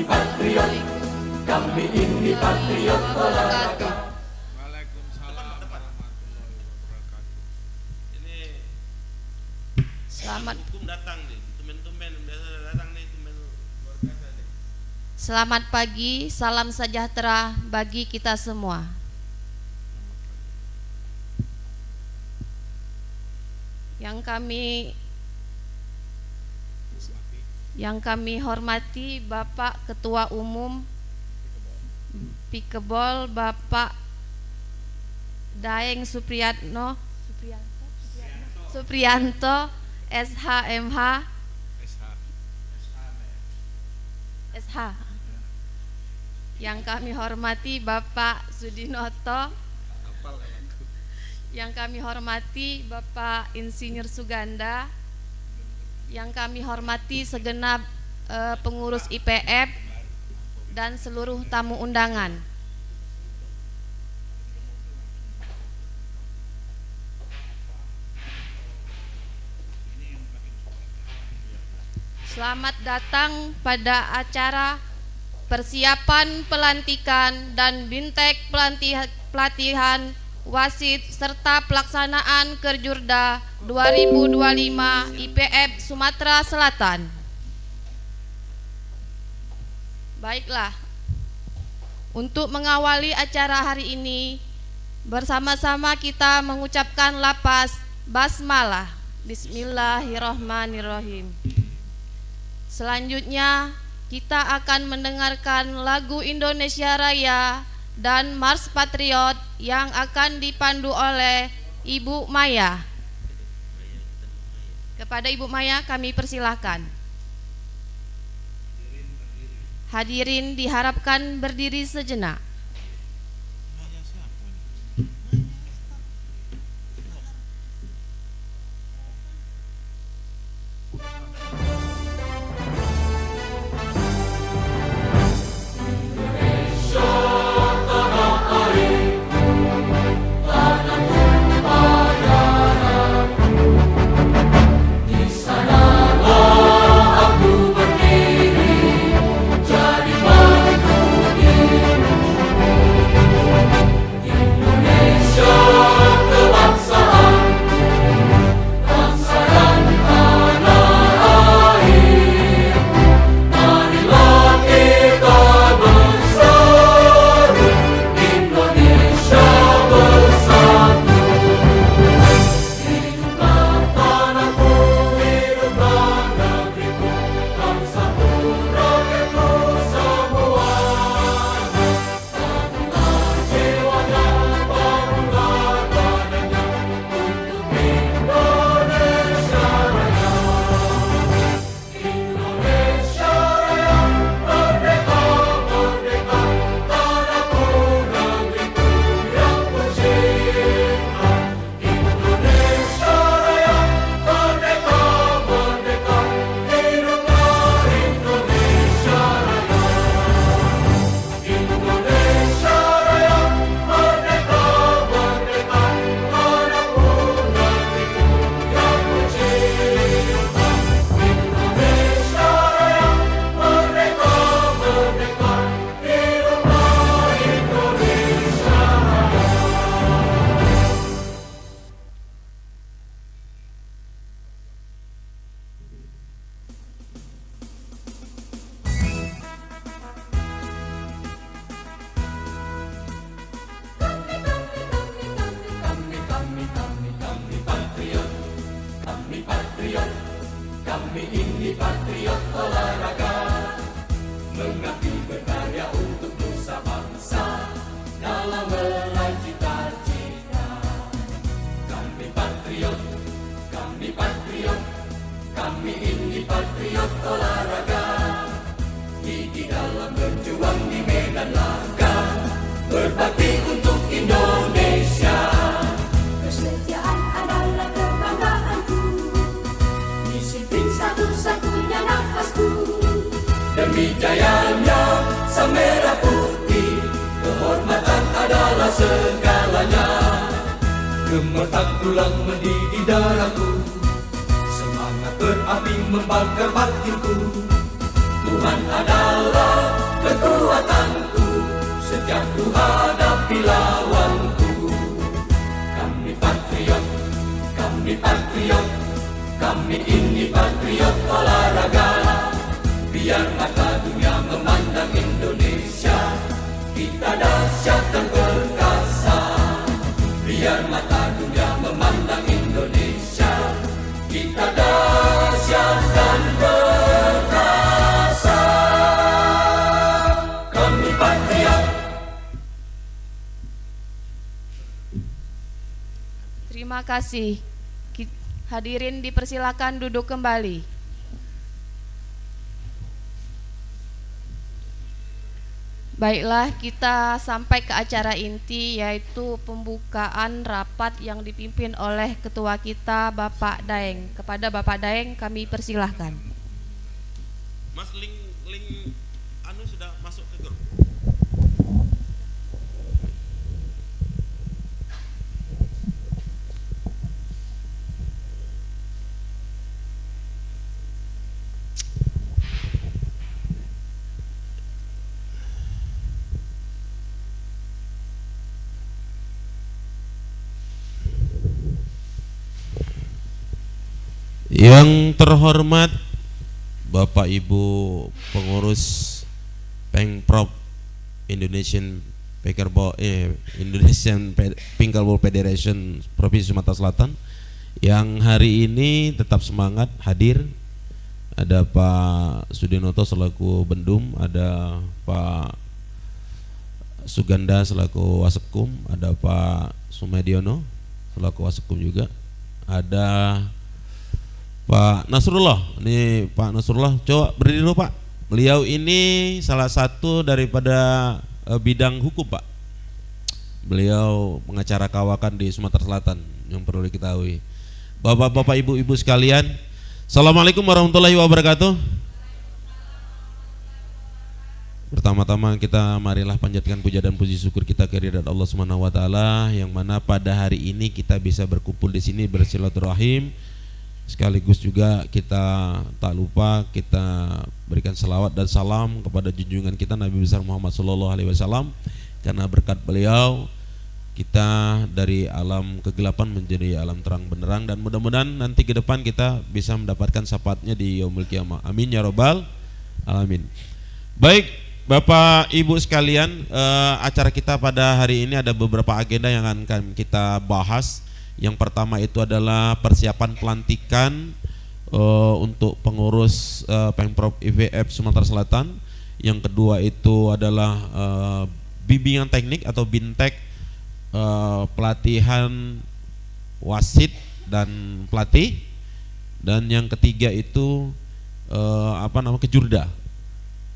patriot, kami ini patriot olahraga. Waalaikumsalam warahmatullahi wabarakatuh. Ini Selamat hukum datang nih, tumben-tumben biasa datang nih, tumben luar biasa nih. Selamat pagi, salam sejahtera bagi kita semua. Yang kami hormati Bapak Ketua Umum Pikebol Bapak Daeng Supriyanto SHMH SH. Yang kami hormati Bapak Sudinoto, yang kami hormati Bapak Insinyur Suganda, yang kami hormati segenap pengurus IPF dan seluruh tamu undangan. Selamat datang pada acara persiapan pelantikan dan bintek pelatihan wasit serta pelaksanaan Kerjurda 2025 IPF Sumatera Selatan. Baiklah, untuk mengawali acara hari ini, bersama-sama kita mengucapkan lafaz basmalah. Bismillahirrahmanirrahim. Selanjutnya kita akan mendengarkan lagu Indonesia Raya dan Mars Patriot yang akan dipandu oleh Ibu Maya. Kepada Ibu Maya kami persilahkan. Hadirin diharapkan berdiri sejenak. Kami ini patriot olahraga, mengabdi berkarya untuk nusa bangsa dalam meraih cita-cita. Kami patriot, kami ini patriot olahraga, gigi dalam berjuang di medan laga, berbakti untuk Indonesia. Kesetiaan adalah kebanggaanku, disiplin satu-satunya nafasku. Demi jayanya sang merah putih, kehormatan adalah segalanya. Gemetar tulang mendidih darahku, semangat berapi membakar batinku. Tuhan adalah Terima kasih. Hadirin dipersilakan duduk kembali. Baiklah, kita sampai ke acara inti, yaitu pembukaan rapat yang dipimpin oleh ketua kita Bapak Daeng. Kepada Bapak Daeng kami persilahkan. Mas, link anu sudah masuk ke grup. Yang terhormat Bapak Ibu pengurus Pengprov Indonesian Pickleball Federation Provinsi Sumatera Selatan yang hari ini tetap semangat hadir. Ada Pak Sudinoto selaku Bendum, ada Pak Suganda selaku Wasekum, ada Pak Sumediono selaku Wasekum juga, ada Pak Nasrullah. Ini Pak Nasrullah, coba berdiri dulu Pak. Beliau ini salah satu daripada bidang hukum Pak. Beliau pengacara kawakan di Sumatera Selatan yang perlu diketahui. Bapak-bapak, ibu-ibu sekalian, Assalamualaikum warahmatullahi wabarakatuh. Pertama-tama kita marilah panjatkan puja dan puji syukur kita kehadirat Allah Subhanahu wa taala yang mana pada hari ini kita bisa berkumpul di sini bersilaturahim. Sekaligus juga kita tak lupa kita berikan selawat dan salam kepada junjungan kita Nabi besar Muhammad SAW, karena berkat beliau kita dari alam kegelapan menjadi alam terang benderang, dan mudah-mudahan nanti ke depan kita bisa mendapatkan syafaatnya di yaumul qiyamah. Amin ya robbal alamin. Baik Bapak Ibu sekalian, acara kita pada hari ini ada beberapa agenda yang akan kita bahas. Yang pertama itu adalah persiapan pelantikan untuk pengurus Pemprov IVF Sumatera Selatan. Yang kedua itu adalah bimbingan teknik atau bintek, pelatihan wasit dan pelatih. Dan yang ketiga itu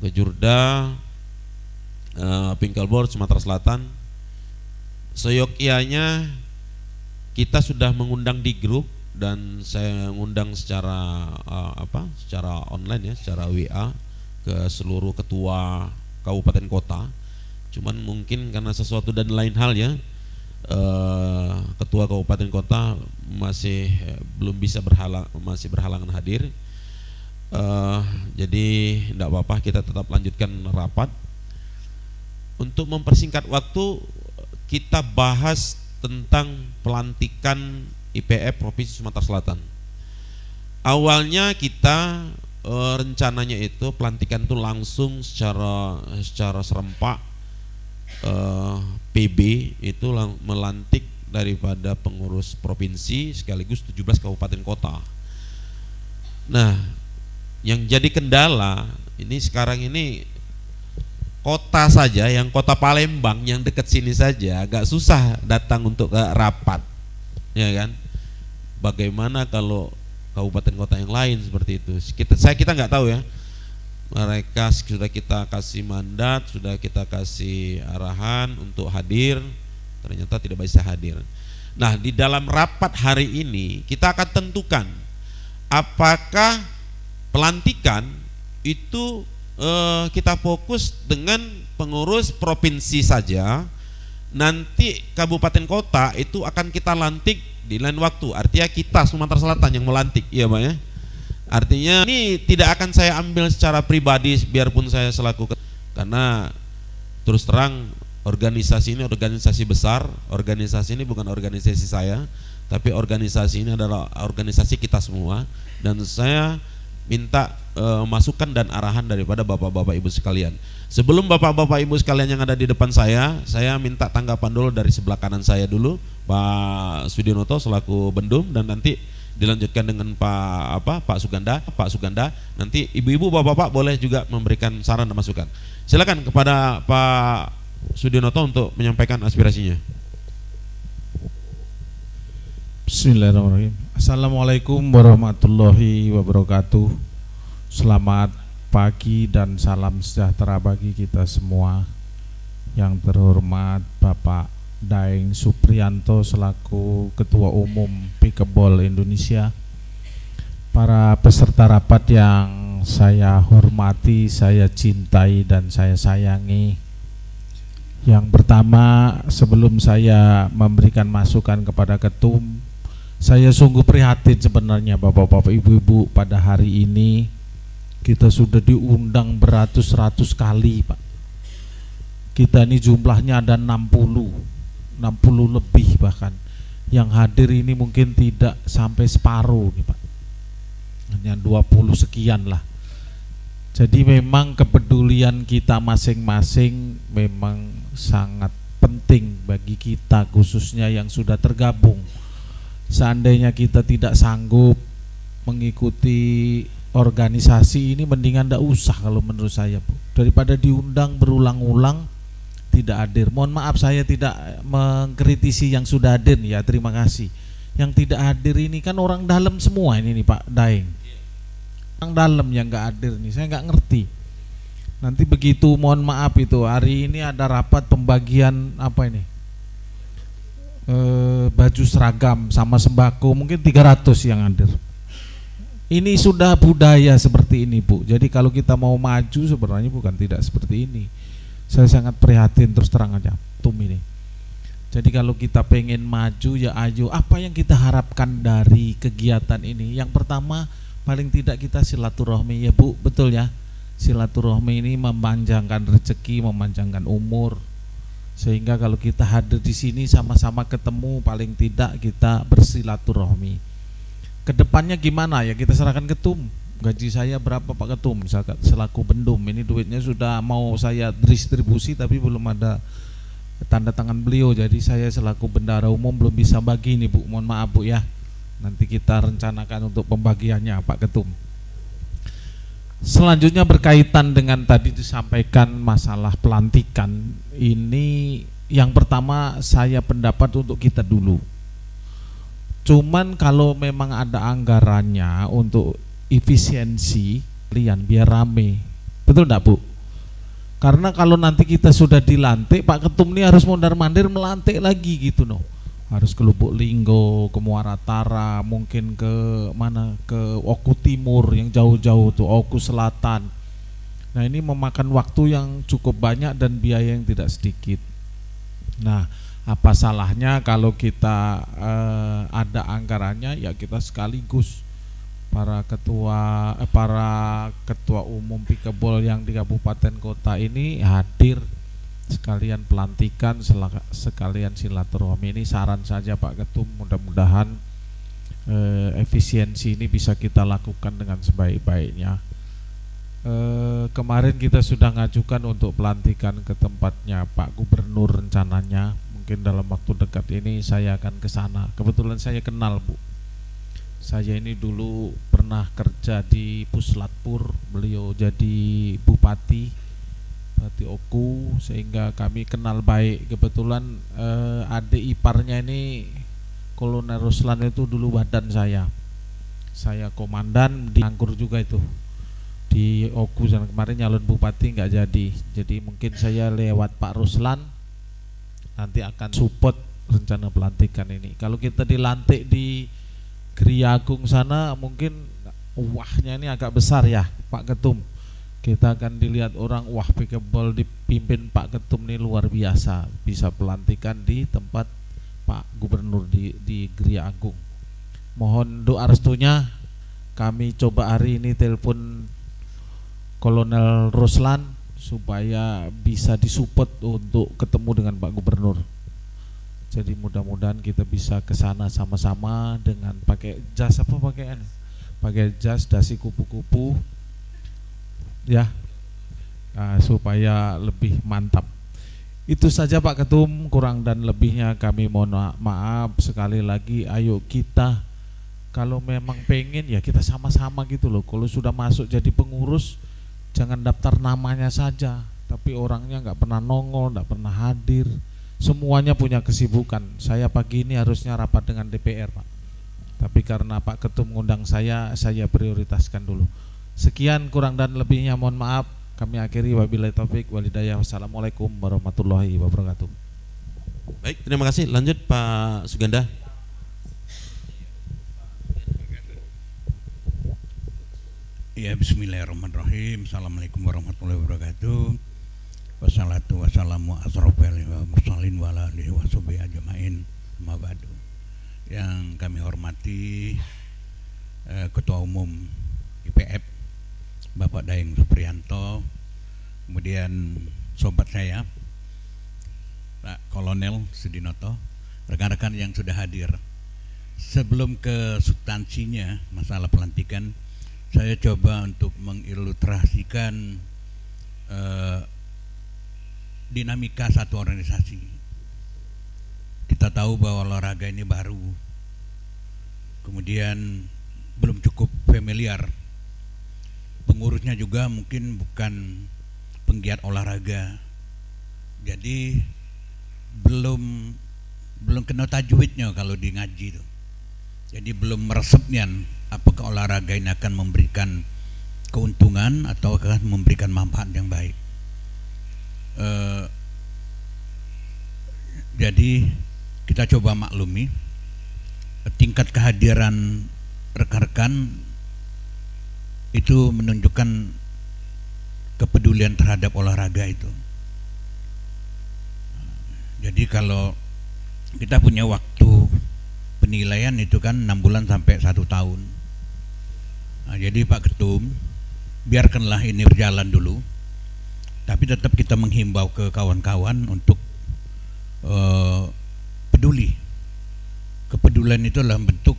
kejurda Pickleball Sumatera Selatan. Seyogyanya kita sudah mengundang di grup dan saya mengundang secara online ya, secara WA ke seluruh ketua kabupaten kota. Cuman mungkin karena sesuatu dan lain hal ya, ketua kabupaten kota masih belum bisa berhalangan hadir. Jadi tidak apa-apa, kita tetap lanjutkan rapat. Untuk mempersingkat waktu, kita bahas tentang pelantikan IPF Provinsi Sumatera Selatan. Awalnya kita rencananya itu pelantikan itu langsung secara serempak, PB itu melantik daripada pengurus provinsi sekaligus 17 kabupaten kota. Nah, yang jadi kendala ini sekarang ini kota saja, yang kota Palembang yang dekat sini saja agak susah datang untuk ke rapat, ya kan? Bagaimana kalau kabupaten kota yang lain seperti itu? Kita nggak tahu ya. Mereka sudah kita kasih mandat, sudah kita kasih arahan untuk hadir, ternyata tidak bisa hadir. Nah, di dalam rapat hari ini kita akan tentukan apakah pelantikan itu kita fokus dengan pengurus provinsi saja, nanti kabupaten kota itu akan kita lantik di lain waktu. Artinya kita Sumatera Selatan yang melantik, iya Pak ya. Artinya ini tidak akan saya ambil secara pribadi biarpun saya selaku, karena terus terang organisasi ini organisasi besar. Organisasi ini bukan organisasi saya, tapi organisasi ini adalah organisasi kita semua, dan saya minta masukan dan arahan daripada bapak-bapak ibu sekalian. Sebelum bapak-bapak ibu sekalian yang ada di depan saya minta tanggapan dulu dari sebelah kanan saya dulu, Pak Sudinoto selaku Bendum, dan nanti dilanjutkan dengan Pak Suganda. Nanti ibu-ibu bapak-bapak boleh juga memberikan saran dan masukan. Silakan kepada Pak Sudinoto untuk menyampaikan aspirasinya. Bismillahirrahmanirrahim. Assalamualaikum warahmatullahi wabarakatuh. Selamat pagi dan salam sejahtera bagi kita semua. Yang terhormat Bapak Daeng Supriyanto selaku Ketua Umum Pikebol Indonesia, para peserta rapat yang saya hormati, saya cintai dan saya sayangi. Yang pertama, sebelum saya memberikan masukan kepada ketum, saya sungguh prihatin sebenarnya Bapak-bapak Ibu-ibu, pada hari ini kita sudah diundang beratus-ratus kali Pak. Kita ini jumlahnya ada 60 lebih bahkan. Yang hadir ini mungkin tidak sampai separuh nih Pak, hanya 20 sekian lah. Jadi memang kepedulian kita masing-masing memang sangat penting bagi kita, khususnya yang sudah tergabung. Seandainya kita tidak sanggup mengikuti organisasi ini, mendingan tidak usah kalau menurut saya Bu, daripada diundang berulang-ulang tidak hadir. Mohon maaf saya tidak mengkritisi yang sudah hadir ya, terima kasih. Yang tidak hadir ini kan orang dalam semua ini nih Pak Daeng, orang dalam yang nggak hadir nih, saya nggak ngerti. Nanti begitu, mohon maaf itu hari ini ada rapat pembagian apa ini, baju seragam sama sembako, mungkin 300 yang hadir. Ini sudah budaya seperti ini Bu. Jadi kalau kita mau maju sebenarnya bukan tidak seperti ini. Saya sangat prihatin terus terang aja ini. Jadi kalau kita pengen maju ya ayo, apa yang kita harapkan dari kegiatan ini? Yang pertama paling tidak kita silaturahmi ya Bu, betul ya. Silaturahmi ini memanjangkan rezeki, memanjangkan umur. Sehingga kalau kita hadir di sini sama-sama ketemu, paling tidak kita bersilaturahmi. Kedepannya gimana ya, kita serahkan ketum. Gaji saya berapa Pak Ketum, misalkan selaku bendum, ini duitnya sudah mau saya distribusi tapi belum ada tanda tangan beliau. Jadi saya selaku bendara umum belum bisa bagi nih Bu, mohon maaf Bu ya. Nanti kita rencanakan untuk pembagiannya Pak Ketum. Selanjutnya berkaitan dengan tadi disampaikan masalah pelantikan ini, yang pertama saya pendapat untuk kita dulu. Cuman kalau memang ada anggarannya untuk efisiensi kalian biar rame, betul enggak Bu? Karena kalau nanti kita sudah dilantik, Pak Ketum ini harus mondar-mandir melantik lagi gitu noh. Harus ke Lubuk Linggo, ke Muara Tara, mungkin ke mana, ke Oku Timur yang jauh-jauh tuh, Oku Selatan. Nah ini memakan waktu yang cukup banyak dan biaya yang tidak sedikit. Nah apa salahnya kalau kita ada anggarannya ya kita sekaligus para ketua umum Pikebol yang di kabupaten kota ini hadir, sekalian pelantikan, sekalian silaturahmi. Ini saran saja Pak Ketum, mudah-mudahan efisiensi ini bisa kita lakukan dengan sebaik-baiknya. Kemarin kita sudah ngajukan untuk pelantikan ke tempatnya Pak Gubernur rencananya, mungkin dalam waktu dekat ini saya akan ke sana. Kebetulan saya kenal Bu, saya ini dulu pernah kerja di Puslatpur, beliau jadi bupati Oku, sehingga kami kenal baik. Kebetulan adik iparnya ini Kolonel Ruslan itu dulu badan saya komandan di Angkur juga itu di Oku, dan kemarin nyalon bupati nggak jadi. Jadi mungkin saya lewat Pak Ruslan nanti akan support rencana pelantikan ini. Kalau kita dilantik di Gria Agung sana mungkin wahnya ini agak besar ya Pak Ketum. Kita akan dilihat orang, wah Pikebol dipimpin Pak Ketum ini luar biasa, bisa pelantikan di tempat Pak Gubernur di Gria Agung. Mohon doa restunya. Kami coba hari ini telepon Kolonel Ruslan supaya bisa disupport untuk ketemu dengan Pak Gubernur. Jadi mudah-mudahan kita bisa ke sana sama-sama dengan pakai jas pakai jas dasi kupu-kupu ya, supaya lebih mantap. Itu saja Pak Ketum, kurang dan lebihnya kami mohon maaf. Sekali lagi ayo kita kalau memang pengen ya kita sama-sama gitu loh. Kalau sudah masuk jadi pengurus jangan daftar namanya saja, tapi orangnya nggak pernah nongol, nggak pernah hadir. Semuanya punya kesibukan. Saya pagi ini harusnya rapat dengan DPR Pak, Tapi karena Pak Ketum mengundang saya prioritaskan dulu. Sekian kurang dan lebihnya mohon maaf. Kami akhiri, wabillahi taufik walhidayah. Wassalamualaikum warahmatullahi wabarakatuh. Baik, terima kasih. Lanjut Pak Suganda. Ya, bismillahirrahmanirrahim. Assalamualaikum warahmatullahi wabarakatuh. Wassalatu wassalamu asrofil wa mursalin wa ala alihi wa sahbihi ajmain. Amma ba'du. Yang kami hormati Ketua Umum IPF Bapak Daeng Supriyanto, kemudian sobat saya Pak Kolonel Sudinoto, rekan-rekan yang sudah hadir. Sebelum ke substansinya masalah pelantikan, saya coba untuk mengilustrasikan dinamika satu organisasi. Kita tahu bahwa olahraga ini baru, kemudian belum cukup familiar. Pengurusnya juga mungkin bukan penggiat olahraga, jadi belum kena tajwidnya kalau di ngaji itu. Jadi belum meresepnya apakah olahraga ini akan memberikan keuntungan atau akan memberikan manfaat yang baik. Jadi kita coba maklumi tingkat kehadiran rekan-rekan itu menunjukkan kepedulian terhadap olahraga itu. Jadi kalau kita punya waktu penilaian itu kan 6 bulan sampai 1 tahun. Nah, jadi Pak Ketum, biarkanlah ini berjalan dulu, tapi tetap kita menghimbau ke kawan-kawan untuk peduli. Kepedulian itu adalah bentuk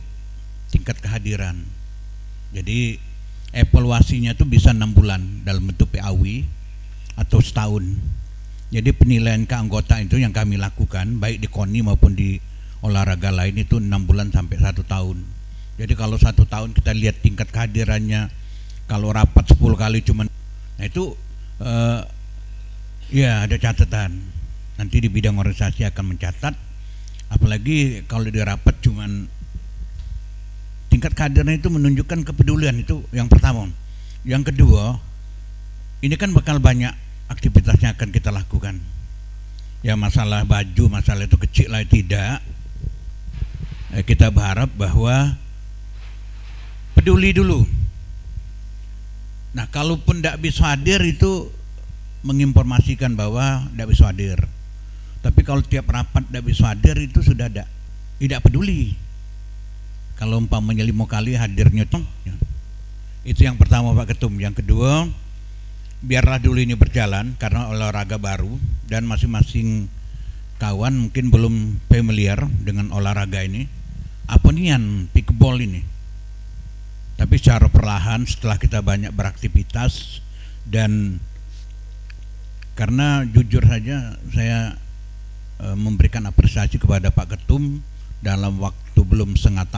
tingkat kehadiran. Jadi evaluasinya itu bisa 6 bulan dalam bentuk PAW atau setahun. Jadi penilaian keanggotaan itu yang kami lakukan baik di KONI maupun di olahraga lain itu 6 bulan sampai 1 tahun. Jadi kalau 1 tahun kita lihat tingkat kehadirannya, kalau rapat 10 kali cuman, nah itu ya ada catatan. Nanti di bidang organisasi akan mencatat, apalagi kalau di rapat cuman tingkat kehadiran itu menunjukkan kepedulian, itu yang pertama. Yang kedua, ini kan bakal banyak aktivitasnya akan kita lakukan. Ya masalah baju, masalah itu kecil lah, tidak. Kita berharap bahwa peduli dulu. Nah, kalaupun tidak bisa hadir itu menginformasikan bahwa tidak bisa hadir. Tapi kalau tiap rapat tidak bisa hadir itu sudah tidak peduli. Kalau umpamanya 5 kali hadirnya itu yang pertama Pak Ketum. Yang kedua, biarlah dulu ini berjalan karena olahraga baru dan masing-masing kawan mungkin belum familiar dengan olahraga ini. Apa nian pickleball ini? Tapi secara perlahan setelah kita banyak beraktivitas, dan karena jujur saja saya memberikan apresiasi kepada Pak Ketum dalam waktu belum setengah tahun